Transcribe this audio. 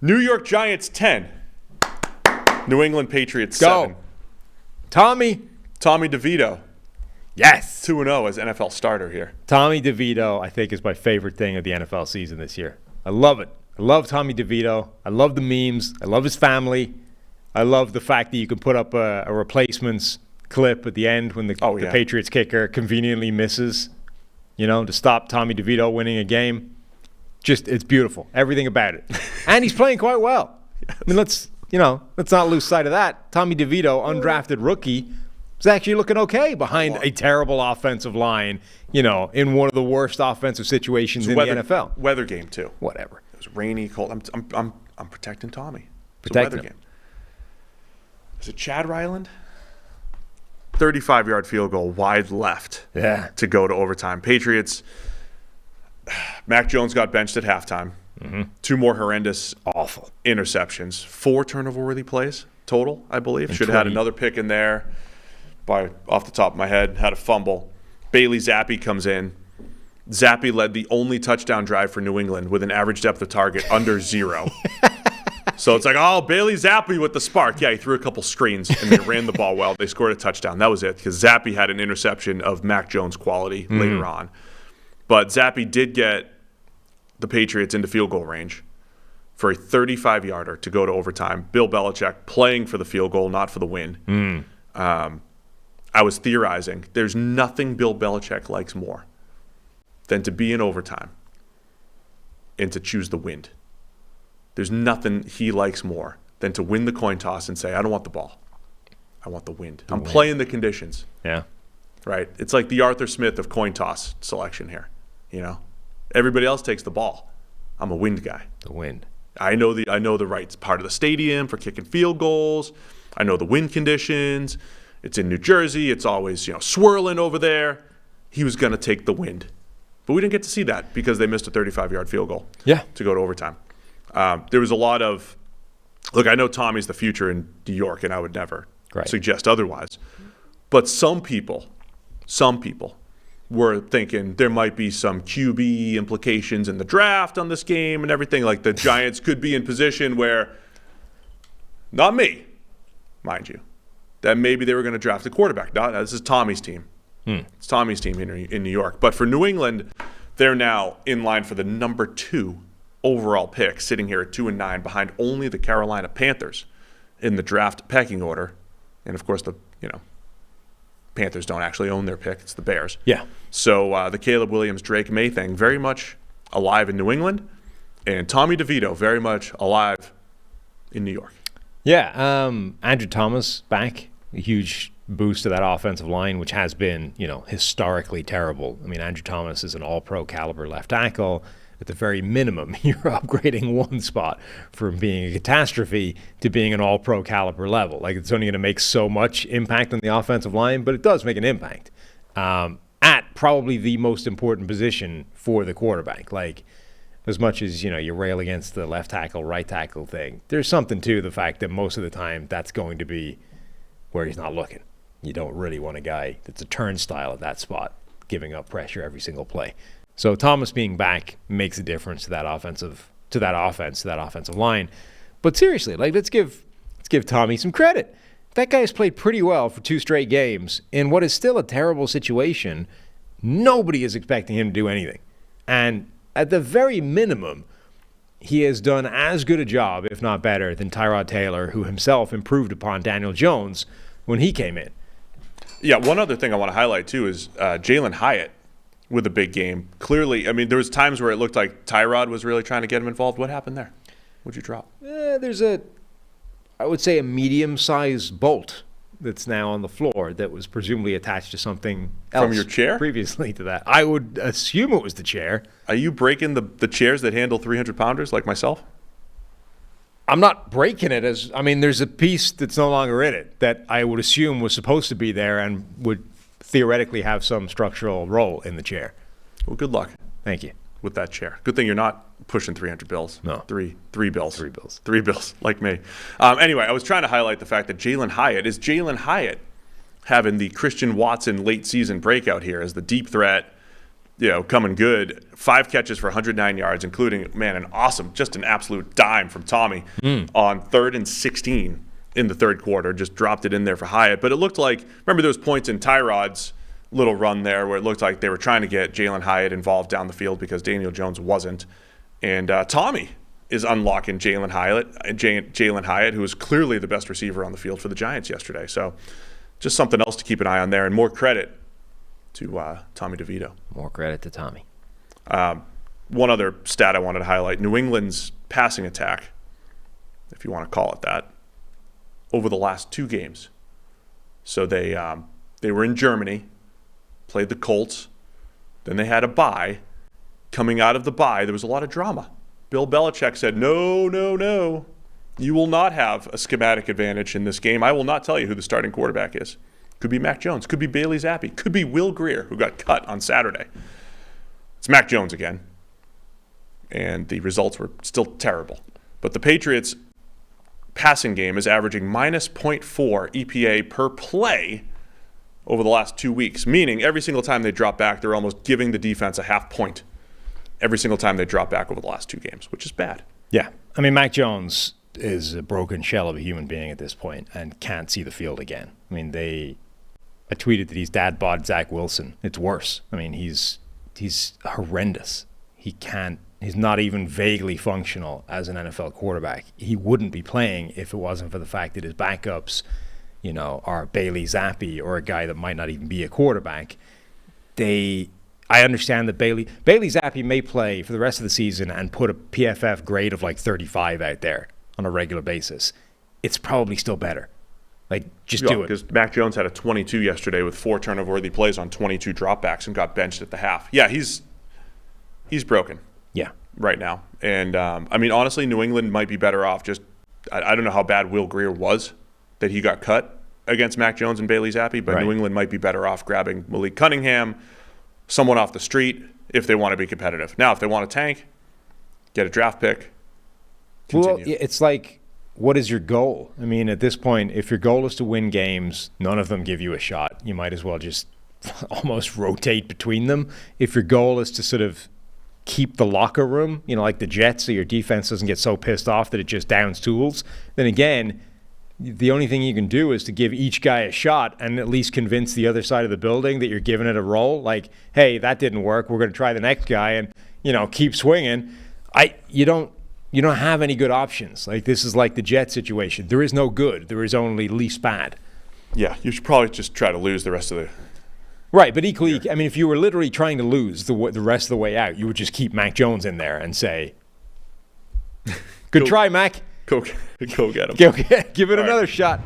New York Giants 10. New England Patriots 7. Go. Tommy DeVito. Yes. 2-0 as NFL starter here. Tommy DeVito, I think, is my favorite thing of the NFL season this year. I love it. I love Tommy DeVito. I love the memes. I love his family. I love the fact that you can put up a replacements clip at the end when the Patriots kicker conveniently misses, to stop Tommy DeVito winning a game. Just, it's beautiful. Everything about it. And he's playing quite well. I mean, let's not lose sight of that. Tommy DeVito, undrafted rookie, is actually looking okay behind a terrible offensive line, in one of the worst offensive situations in the NFL. Weather game, too. Whatever. It was rainy, cold. I'm protecting Tommy. It's Protect a weather him. game. Is it Chad Ryland? 35-yard field goal, wide left to go to overtime. Patriots, Mac Jones got benched at halftime. Mm-hmm. 2 more horrendous, awful interceptions. 4 turnover-worthy plays total, I believe. Should have had another pick in there off the top of my head. Had a fumble. Bailey Zappi comes in. Zappi led the only touchdown drive for New England with an average depth of target under 0. So it's like, Bailey Zappi with the spark. Yeah, he threw a couple screens and they ran the ball well. They scored a touchdown. That was it, because Zappi had an interception of Mac Jones quality later on. But Zappi did get the Patriots into field goal range for a 35-yarder to go to overtime. Bill Belichick playing for the field goal, not for the win. I was theorizing, there's nothing Bill Belichick likes more than to be in overtime and to choose the wind. There's nothing he likes more than to win the coin toss and say, I don't want the ball. I want the wind. I'm playing the conditions. Yeah. Right? It's like the Arthur Smith of coin toss selection here. Everybody else takes the ball. I'm a wind guy. The wind. I know the right part of the stadium for kicking field goals. I know the wind conditions. It's in New Jersey. It's always, swirling over there. He was going to take the wind. But we didn't get to see that because they missed a 35-yard field goal to go to overtime. There was a lot of, look, I know Tommy's the future in New York, and I would never suggest otherwise. But some people were thinking there might be some QB implications in the draft on this game and everything. Like the Giants could be in position where, not me, mind you, that maybe they were going to draft a quarterback. This is Tommy's team. It's Tommy's team in New York. But for New England, they're now in line for the number 2 overall pick, sitting here at 2-9 behind only the Carolina Panthers in the draft pecking order. And of course, the Panthers don't actually own their pick. It's the Bears. Yeah. So the Caleb Williams, Drake May thing, very much alive in New England. And Tommy DeVito, very much alive in New York. Yeah. Andrew Thomas back. A huge boost to that offensive line, which has been, historically terrible. I mean, Andrew Thomas is an all-pro caliber left tackle. At the very minimum, you're upgrading one spot from being a catastrophe to being an all-pro caliber level. Like, it's only going to make so much impact on the offensive line, but it does make an impact at probably the most important position for the quarterback. Like, as much as, you rail against the left tackle, right tackle thing, there's something to the fact that most of the time that's going to be where he's not looking. You don't really want a guy that's a turnstile at that spot, giving up pressure every single play. So Thomas being back makes a difference to that offensive line. But seriously, let's give Tommy some credit. That guy's played pretty well for 2 straight games in what is still a terrible situation. Nobody is expecting him to do anything. And at the very minimum, he has done as good a job, if not better, than Tyrod Taylor, who himself improved upon Daniel Jones when he came in. Yeah, one other thing I want to highlight, too, is Jalen Hyatt with a big game. Clearly, I mean, there was times where it looked like Tyrod was really trying to get him involved. What happened there? What'd you drop? There's I would say a medium-sized bolt that's now on the floor that was presumably attached to something else. From your chair? Previously to that. I would assume it was the chair. Are you breaking the chairs that handle 300-pounders like myself? I'm not breaking it. There's a piece that's no longer in it that I would assume was supposed to be there and would theoretically have some structural role in the chair. Well, good luck. Thank you. With that chair. Good thing you're not pushing 300 bills. No. Three bills. 3 bills. 3 bills, like me. Anyway, I was trying to highlight the fact that Jalen Hyatt having the Christian Watson late season breakout here as the deep threat, coming good. 5 catches for 109 yards, including, an absolute dime from Tommy on 3rd and 16 in the third quarter. Just dropped it in there for Hyatt. But it looked like, remember those points in Tyrod's little run there where it looked like they were trying to get Jalen Hyatt involved down the field because Daniel Jones wasn't. And Tommy is unlocking Jalen Hyatt, who was clearly the best receiver on the field for the Giants yesterday. So just something else to keep an eye on there, and more credit to Tommy DeVito. More credit to Tommy. One other stat I wanted to highlight, New England's passing attack, if you want to call it that, over the last 2 games. So they were in Germany, played the Colts, then they had a bye. Coming out of the bye, there was a lot of drama. Bill Belichick said, no, you will not have a schematic advantage in this game. I will not tell you who the starting quarterback is. Could be Mac Jones, could be Bailey Zappi, could be Will Grier, who got cut on Saturday. It's Mac Jones again. And the results were still terrible. But the Patriots' passing game is averaging minus 0.4 EPA per play over the last 2 weeks, meaning every single time they drop back, they're almost giving the defense a half point every single time they drop back over the last 2 games, which is bad. Yeah. I mean, Mac Jones is a broken shell of a human being at this point and can't see the field again. I mean, I tweeted that he's dad bod Zach Wilson. It's worse. I mean, he's horrendous. He's not even vaguely functional as an NFL quarterback. He wouldn't be playing if it wasn't for the fact that his backups, are Bailey Zappi or a guy that might not even be a quarterback. I understand that Bailey Zappi may play for the rest of the season and put a PFF grade of like 35 out there on a regular basis. It's probably still better. Just do it. Because Mac Jones had a 22 yesterday with 4 turnover-worthy plays on 22 dropbacks and got benched at the half. Yeah, he's broken. Yeah. Right now. And, honestly, New England might be better off just – I don't know how bad Will Grier was that he got cut against Mac Jones and Bailey Zappi, but right. New England might be better off grabbing Malik Cunningham, someone off the street, if they want to be competitive. Now, if they want to tank, get a draft pick, continue. Well, it's like, what is your goal? I mean, at this point, if your goal is to win games, none of them give you a shot. You might as well just almost rotate between them. If your goal is to sort of keep the locker room, like the Jets, so your defense doesn't get so pissed off that it just downs tools, then again, the only thing you can do is to give each guy a shot and at least convince the other side of the building that you're giving it a roll. Like, hey, that didn't work. We're going to try the next guy and, keep swinging. You don't have any good options. Like, this is like the Jet situation. There is no good. There is only least bad. Yeah, you should probably just try to lose the rest of the Right, but equally, I mean, if you were literally trying to lose the rest of the way out, you would just keep Mac Jones in there and say, good try, Mac. Go get him. Give it another shot.